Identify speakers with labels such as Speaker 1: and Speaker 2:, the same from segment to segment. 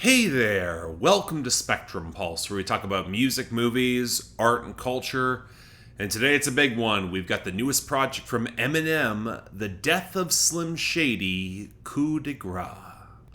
Speaker 1: Hey there, welcome to Spectrum Pulse, where we talk about music, movies, art, and culture. And today it's a big one. We've got the newest project from Eminem, the Death of Slim Shady, Coup de Grace.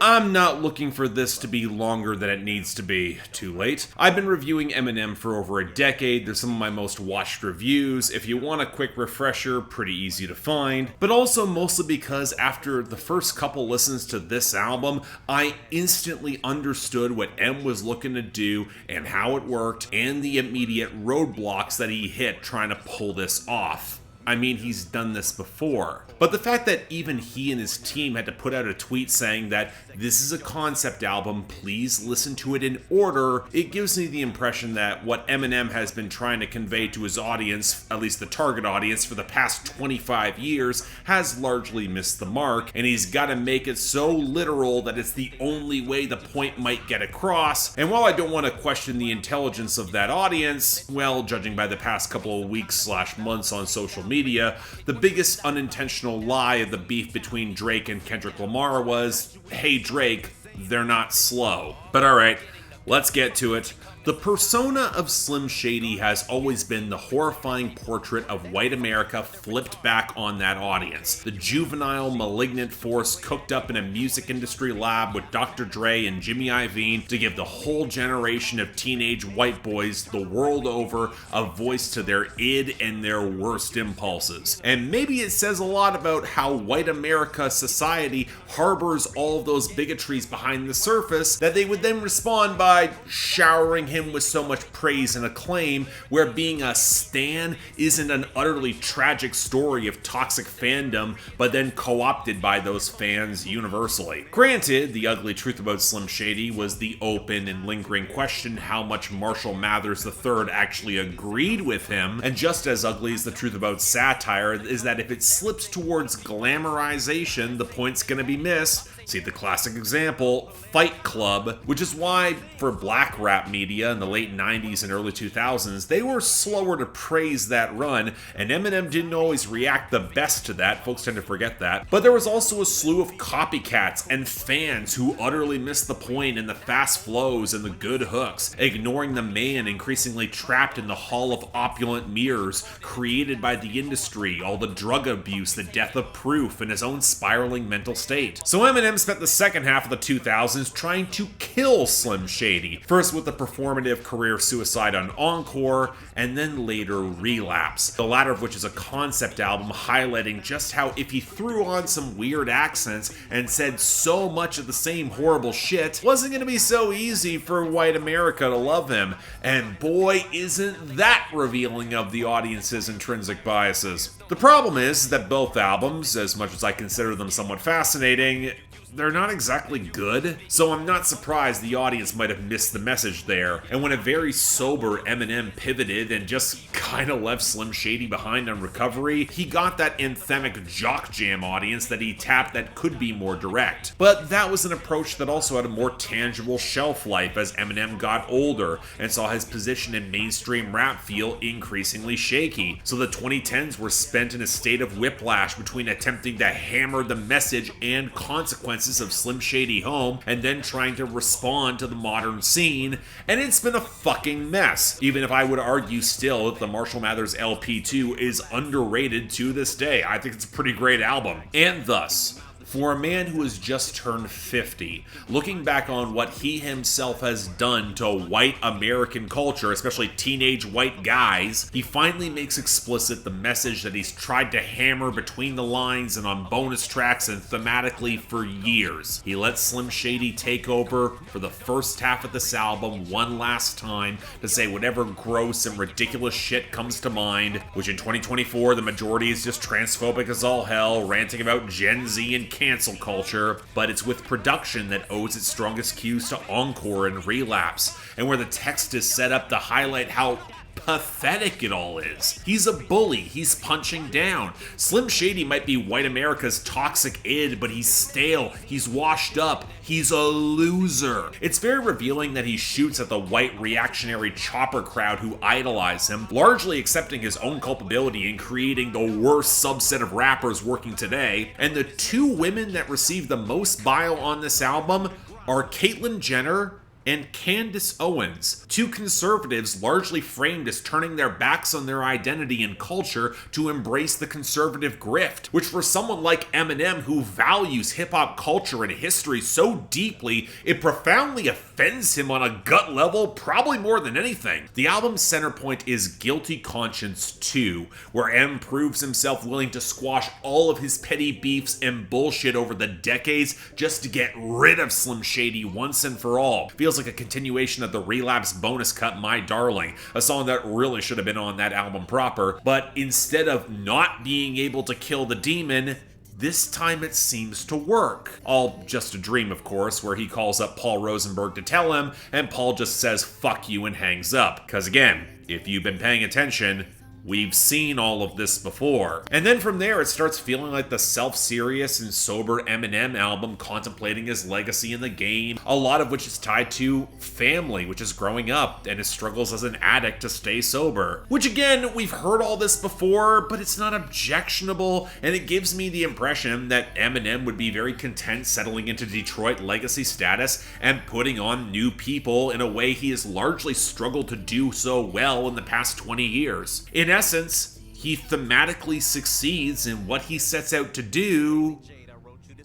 Speaker 1: I'm not looking for this to be longer than it needs to be. Too late. I've been reviewing Eminem for over a decade. They're some of my most watched reviews. If you want a quick refresher, pretty easy to find. But also mostly because after the first couple listens to this album, I instantly understood what M was looking to do and how it worked and the immediate roadblocks that he hit trying to pull this off. I mean, he's done this before. But the fact that even he and his team had to put out a tweet saying that this is a concept album, please listen to it in order, it gives me the impression that what Eminem has been trying to convey to his audience, at least the target audience, for the past 25 years, has largely missed the mark, and he's got to make it so literal that it's the only way the point might get across. And while I don't want to question the intelligence of that audience, well, judging by the past couple of weeks/months on social media, the biggest unintentional lie of the beef between Drake and Kendrick Lamar was, hey Drake, they're not slow. But alright, let's get to it. The persona of Slim Shady has always been the horrifying portrait of white America flipped back on that audience. The juvenile, malignant force cooked up in a music industry lab with Dr. Dre and Jimmy Iovine to give the whole generation of teenage white boys the world over a voice to their id and their worst impulses. And maybe it says a lot about how white America society harbors all of those bigotries behind the surface that they would then respond by showering him with so much praise and acclaim, where being a stan isn't an utterly tragic story of toxic fandom, but then co-opted by those fans universally. Granted, the ugly truth about Slim Shady was the open and lingering question how much Marshall Mathers III actually agreed with him, and just as ugly as the truth about satire is that if it slips towards glamorization, the point's gonna be missed. See the classic example, Fight Club, which is why, for black rap media in the late 90s and early 2000s, they were slower to praise that run, and Eminem didn't always react the best to that, folks tend to forget that. But there was also a slew of copycats and fans who utterly missed the point in the fast flows and the good hooks, ignoring the man increasingly trapped in the hall of opulent mirrors created by the industry, all the drug abuse, the death of proof, and his own spiraling mental state. So Eminem spent the second half of the 2000s trying to kill Slim Shady, first with the performative career suicide on Encore, and then later Relapse, the latter of which is a concept album highlighting just how if he threw on some weird accents and said so much of the same horrible shit, it wasn't going to be so easy for white America to love him, and boy isn't that revealing of the audience's intrinsic biases. The problem is that both albums, as much as I consider them somewhat fascinating, they're not exactly good, so I'm not surprised the audience might have missed the message there. And when a very sober Eminem pivoted and just kinda left Slim Shady behind on Recovery, he got that anthemic jock jam audience that he tapped that could be more direct. But that was an approach that also had a more tangible shelf life as Eminem got older and saw his position in mainstream rap feel increasingly shaky. So the 2010s were spent in a state of whiplash between attempting to hammer the message and consequences of Slim Shady home and then trying to respond to the modern scene, and it's been a fucking mess, even if I would argue still that the Marshall Mathers LP2 is underrated to this day. I think it's a pretty great album. And thus, for a man who has just turned 50, looking back on what he himself has done to white American culture, especially teenage white guys, he finally makes explicit the message that he's tried to hammer between the lines and on bonus tracks and thematically for years. He lets Slim Shady take over for the first half of this album one last time to say whatever gross and ridiculous shit comes to mind, which in 2024 the majority is just transphobic as all hell, ranting about Gen Z and cancel culture, but it's with production that owes its strongest cues to Encore and Relapse, and where the text is set up to highlight how pathetic it all is. He's a bully, he's punching down. Slim Shady might be white America's toxic id, but he's stale, he's washed up, he's a loser. It's very revealing that he shoots at the white reactionary chopper crowd who idolize him, largely accepting his own culpability in creating the worst subset of rappers working today, and the two women that receive the most bile on this album are Caitlyn Jenner and Candace Owens, two conservatives largely framed as turning their backs on their identity and culture to embrace the conservative grift, which for someone like Eminem, who values hip-hop culture and history so deeply, it profoundly offends him on a gut level, probably more than anything. The album's center point is Guilty Conscience 2, where M proves himself willing to squash all of his petty beefs and bullshit over the decades just to get rid of Slim Shady once and for all. Feels like a continuation of the Relapse bonus cut My Darling, a song that really should have been on that album proper, but instead of not being able to kill the demon, this time it seems to work. All just a dream, of course, where he calls up Paul Rosenberg to tell him, and Paul just says fuck you and hangs up. Cause again, if you've been paying attention, we've seen all of this before. And then from there, it starts feeling like the self-serious and sober Eminem album contemplating his legacy in the game, a lot of which is tied to family, which is growing up, and his struggles as an addict to stay sober. Which again, we've heard all this before, but it's not objectionable, and it gives me the impression that Eminem would be very content settling into Detroit legacy status and putting on new people in a way he has largely struggled to do so well in the past 20 years. In essence, he thematically succeeds in what he sets out to do,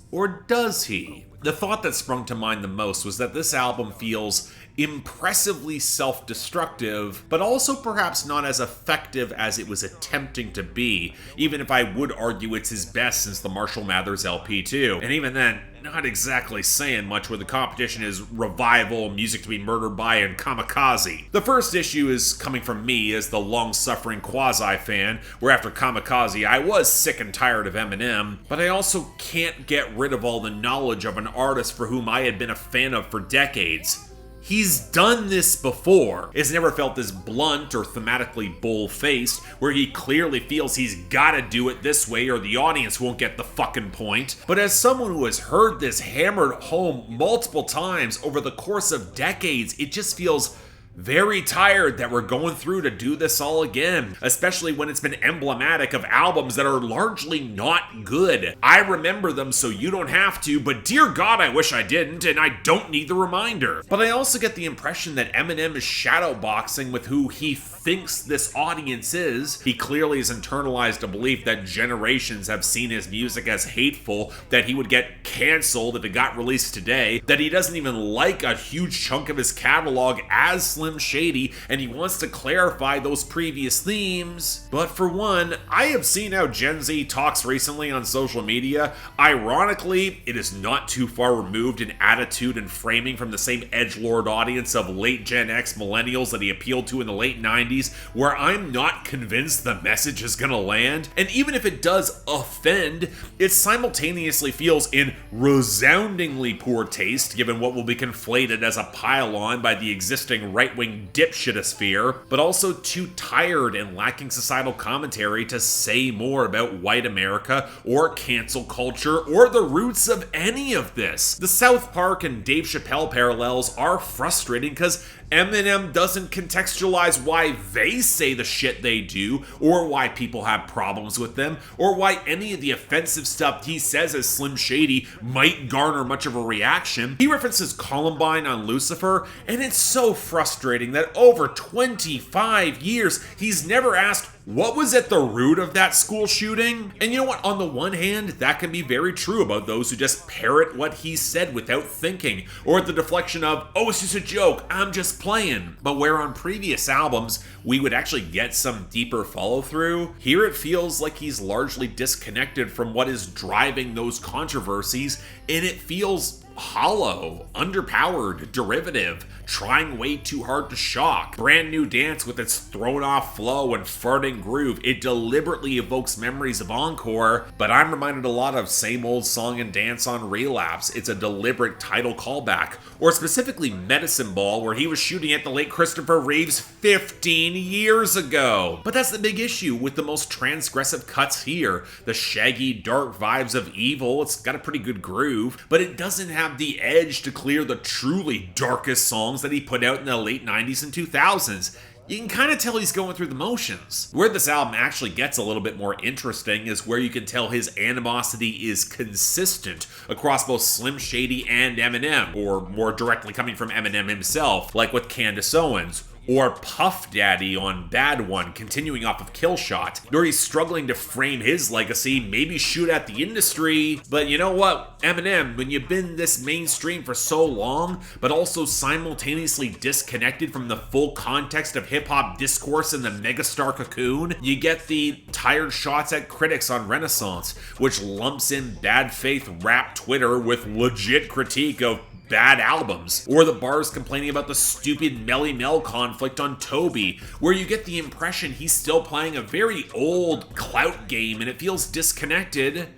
Speaker 1: or does he? The thought that sprung to mind the most was that this album feels impressively self-destructive, but also perhaps not as effective as it was attempting to be, even if I would argue it's his best since the Marshall Mathers LP too. And even then, not exactly saying much where the competition is Revival, Music to be Murdered by, and Kamikaze. The first issue is coming from me as the long-suffering quasi-fan, where after Kamikaze I was sick and tired of Eminem, but I also can't get rid of all the knowledge of an artist for whom I had been a fan of for decades. He's done this before. It's never felt this blunt or thematically bull-faced, where he clearly feels he's gotta do it this way or the audience won't get the fucking point. But as someone who has heard this hammered home multiple times over the course of decades, it just feels very tired that we're going through to do this all again, especially when it's been emblematic of albums that are largely not good. I remember them so you don't have to, but dear God, I wish I didn't, and I don't need the reminder. But I also get the impression that Eminem is shadowboxing with who he thinks this audience is. He clearly has internalized a belief that generations have seen his music as hateful, that he would get canceled if it got released today, that he doesn't even like a huge chunk of his catalog as Slim Shady, and he wants to clarify those previous themes. But for one, I have seen how Gen Z talks recently on social media. Ironically, it is not too far removed in attitude and framing from the same edgelord audience of late Gen X millennials that he appealed to in the late 90s, where I'm not convinced the message is gonna land. And even if it does offend, it simultaneously feels in resoundingly poor taste given what will be conflated as a pile-on by the existing right-wing dipshitosphere, but also too tired and lacking societal commentary to say more about white America or cancel culture or the roots of any of this. The South Park and Dave Chappelle parallels are frustrating because Eminem doesn't contextualize why they say the shit they do, or why people have problems with them, or why any of the offensive stuff he says as Slim Shady might garner much of a reaction. He references Columbine on Lucifer, and it's so frustrating that over 25 years, he's never asked what was at the root of that school shooting. And you know what? On the one hand, that can be very true about those who just parrot what he said without thinking, or the deflection of, oh, it's just a joke, I'm just playing. But where on previous albums, we would actually get some deeper follow-through, here it feels like he's largely disconnected from what is driving those controversies, and it feels hollow, underpowered, derivative, trying way too hard to shock. Brand New Dance with its thrown-off flow and farting groove, it deliberately evokes memories of Encore, but I'm reminded a lot of Same Old Song and Dance on Relapse. It's a deliberate title callback, or specifically Medicine Ball, where he was shooting at the late Christopher Reeves 15 years ago. But that's the big issue with the most transgressive cuts here. The shaggy, dark vibes of Evil, it's got a pretty good groove, but it doesn't have the edge to clear the truly darkest songs that he put out in the late 90s and 2000s. you can kind of tell he's going through the motions. Where this album actually gets a little bit more interesting is where you can tell his animosity is consistent across both Slim Shady and Eminem, or more directly coming from Eminem himself, like with Candace Owens, or Puff Daddy on Bad One, continuing off of Killshot, where he's struggling to frame his legacy, maybe shoot at the industry. But you know what, Eminem, when you've been this mainstream for so long, but also simultaneously disconnected from the full context of hip-hop discourse in the megastar cocoon, you get the tired shots at critics on Renaissance, which lumps in bad faith rap Twitter with legit critique of bad albums, or the bars complaining about the stupid Melly Mel conflict on Tobey, where you get the impression he's still playing a very old clout game and it feels disconnected.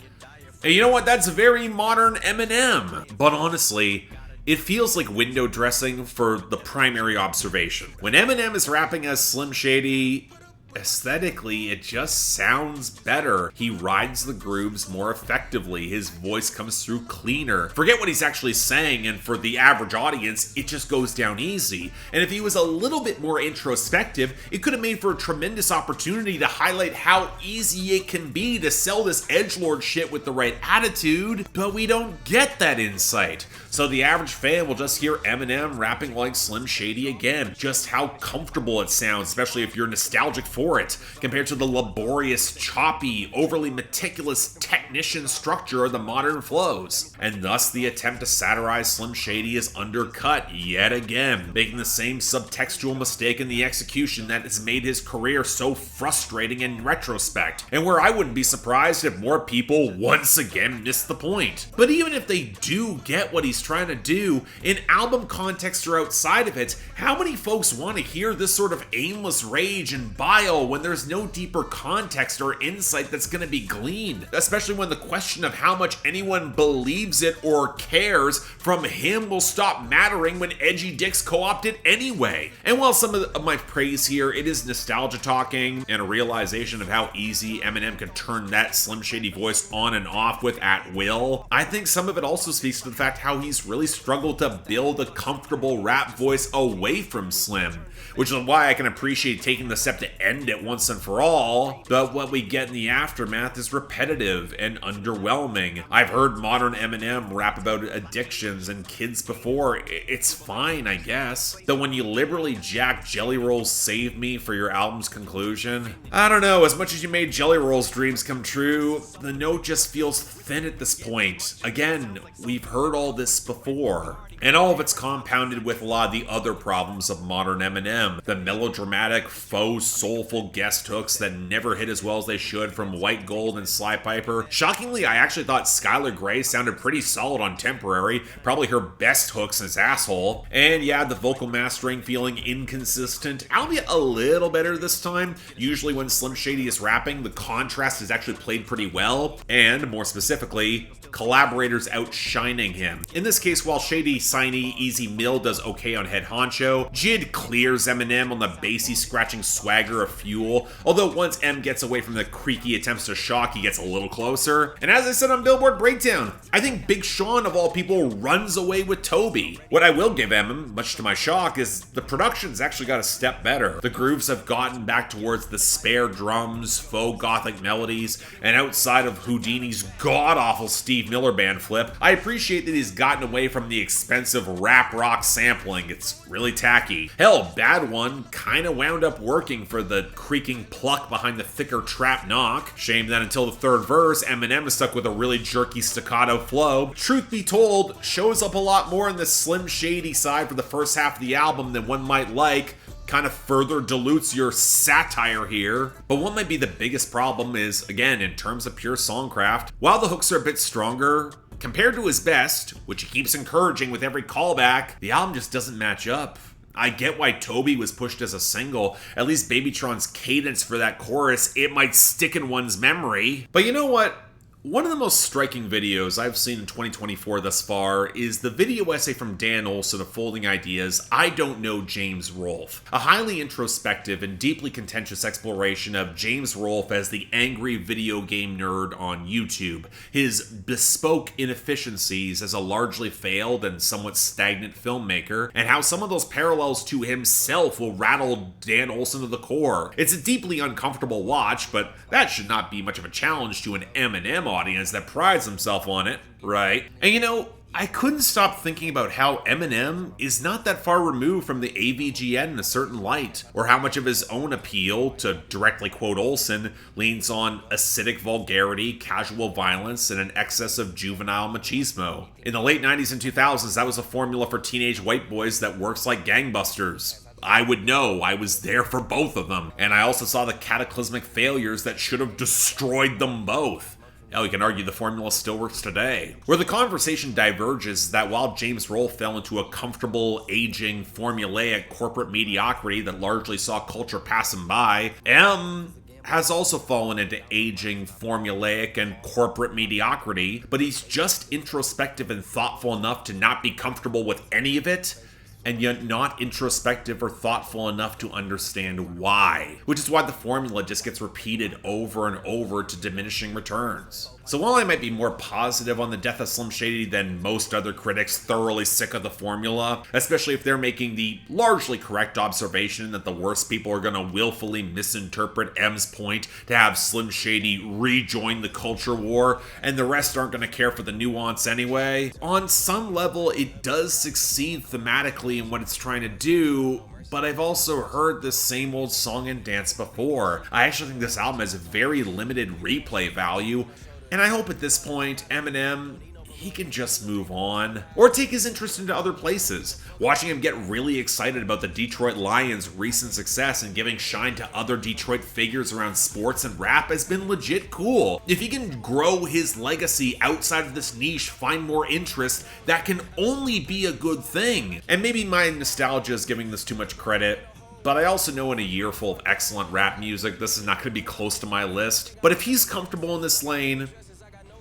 Speaker 1: And you know what? That's very modern Eminem. But honestly, it feels like window dressing for the primary observation. When Eminem is rapping as Slim Shady, aesthetically, it just sounds better. He rides the grooves more effectively. His voice comes through cleaner. Forget what he's actually saying, and for the average audience, it just goes down easy. And if he was a little bit more introspective, it could have made for a tremendous opportunity to highlight how easy it can be to sell this edgelord shit with the right attitude, but we don't get that insight. So the average fan will just hear Eminem rapping like Slim Shady again. Just how comfortable it sounds, especially if you're nostalgic for it, compared to the laborious, choppy, overly meticulous technician structure of the modern flows. And thus the attempt to satirize Slim Shady is undercut yet again, making the same subtextual mistake in the execution that has made his career so frustrating in retrospect, and where I wouldn't be surprised if more people once again miss the point. But even if they do get what he's trying to do, in album context or outside of it, how many folks want to hear this sort of aimless rage and bile when there's no deeper context or insight that's going to be gleaned? Especially when the question of how much anyone believes it or cares from him will stop mattering when edgy dicks co-opt it anyway. And while some of my praise here, it is nostalgia talking and a realization of how easy Eminem can turn that Slim Shady voice on and off with at will, I think some of it also speaks to the fact how he's really struggled to build a comfortable rap voice away from Slim, which is why I can appreciate taking the step to end it once and for all. But what we get in the aftermath is repetitive and underwhelming. I've heard modern Eminem rap about addictions and kids before. It's fine, I guess. But when you liberally jack Jelly Roll's Save Me for your album's conclusion, I don't know, as much as you made Jelly Roll's dreams come true, the note just feels thin at this point. Again, we've heard all this before. And all of it's compounded with a lot of the other problems of modern Eminem. The melodramatic, faux, soulful guest hooks that never hit as well as they should from White Gold and Sly Piper. Shockingly, I actually thought Skylar Grey sounded pretty solid on Temporary, probably her best hook since Asshole. And yeah, the vocal mastering feeling inconsistent, albeit a little better this time. Usually when Slim Shady is rapping, the contrast is actually played pretty well, and more specifically, collaborators outshining him. In this case, while Shady, Siney, Easy Mill does okay on Head Honcho, Jid clears Eminem on the bassy scratching swagger of Fuel, although once M gets away from the creaky attempts to shock, he gets a little closer. And as I said on Billboard Breakdown, I think Big Sean of all people runs away with Tobey. What I will give Em, much to my shock, is the production's actually got a step better. The grooves have gotten back towards the spare drums, faux gothic melodies, and outside of Houdini's god-awful Steve Miller Band flip, I appreciate that he's gotten away from the expensive rap rock sampling. It's really tacky. Hell, Bad One kinda wound up working for the creaking pluck behind the thicker trap knock. Shame that until the third verse, Eminem is stuck with a really jerky staccato flow. Truth be told, shows up a lot more in the Slim Shady side for the first half of the album than one might like. Kind of further dilutes your satire here. But what might be the biggest problem is, again, in terms of pure songcraft, while the hooks are a bit stronger, compared to his best, which he keeps encouraging with every callback, the album just doesn't match up. I get why Tobey was pushed as a single. At least BabyTron's cadence for that chorus, it might stick in one's memory. But you know what? One of the most striking videos I've seen in 2024 thus far is the video essay from Dan Olson of Folding Ideas, I Don't Know James Rolfe. A highly introspective and deeply contentious exploration of James Rolfe as the angry video game nerd on YouTube, his bespoke inefficiencies as a largely failed and somewhat stagnant filmmaker, and how some of those parallels to himself will rattle Dan Olson to the core. It's a deeply uncomfortable watch, but that should not be much of a challenge to an Eminem audience that prides himself on it, right? And you know, I couldn't stop thinking about how Eminem is not that far removed from the AVGN in a certain light, or how much of his own appeal, to directly quote Olson, leans on acidic vulgarity, casual violence, and an excess of juvenile machismo. In the late 90s and 2000s, that was a formula for teenage white boys that works like gangbusters. I would know, I was there for both of them, and I also saw the cataclysmic failures that should have destroyed them both. Hell, you can argue the formula still works today. Where the conversation diverges is that while James Rolfe fell into a comfortable, aging, formulaic corporate mediocrity that largely saw culture pass him by, M has also fallen into aging, formulaic, and corporate mediocrity, but he's just introspective and thoughtful enough to not be comfortable with any of it, and yet not introspective or thoughtful enough to understand why. Which is why the formula just gets repeated over and over to diminishing returns. So while I might be more positive on the Death of Slim Shady than most other critics thoroughly sick of the formula, especially if they're making the largely correct observation that the worst people are gonna willfully misinterpret M's point to have Slim Shady rejoin the culture war, and the rest aren't gonna care for the nuance anyway, on some level it does succeed thematically in what it's trying to do, but I've also heard the same old song and dance before. I actually think this album has a very limited replay value, and I hope at this point, Eminem, he can just move on, or take his interest into other places. Watching him get really excited about the Detroit Lions' recent success and giving shine to other Detroit figures around sports and rap has been legit cool. If he can grow his legacy outside of this niche, find more interest, that can only be a good thing. And maybe my nostalgia is giving this too much credit, but I also know in a year full of excellent rap music, this is not going to be close to my list. But if he's comfortable in this lane,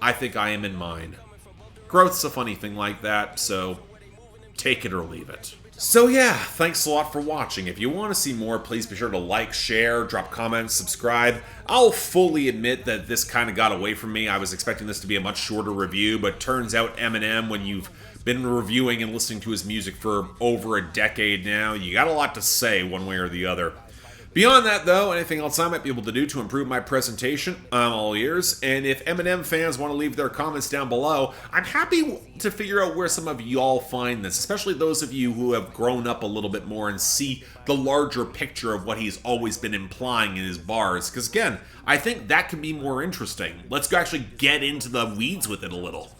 Speaker 1: I think I am in mine. Growth's a funny thing like that, so take it or leave it. So yeah, thanks a lot for watching. If you want to see more, please be sure to like, share, drop comments, subscribe. I'll fully admit that this kind of got away from me. I was expecting this to be a much shorter review, but turns out Eminem, when you've been reviewing and listening to his music for over a decade now, you got a lot to say one way or the other. Beyond that, though, anything else I might be able to do to improve my presentation, I'm all ears. And if Eminem fans want to leave their comments down below, I'm happy to figure out where some of y'all find this, especially those of you who have grown up a little bit more and see the larger picture of what he's always been implying in his bars. Because again, I think that can be more interesting. Let's actually get into the weeds with it a little.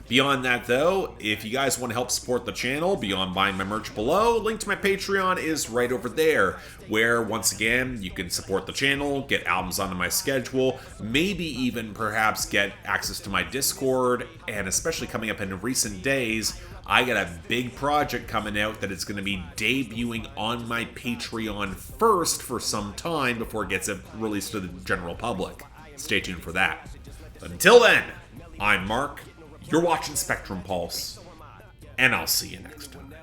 Speaker 1: Beyond that, though, if you guys want to help support the channel beyond buying my merch below, link to my Patreon is right over there, where, once again, you can support the channel, get albums onto my schedule, maybe even perhaps get access to my Discord, and especially coming up in recent days, I got a big project coming out that is going to be debuting on my Patreon first for some time before it gets released to the general public. Stay tuned for that. But until then, I'm Mark. You're watching Spectrum Pulse, and I'll see you next time.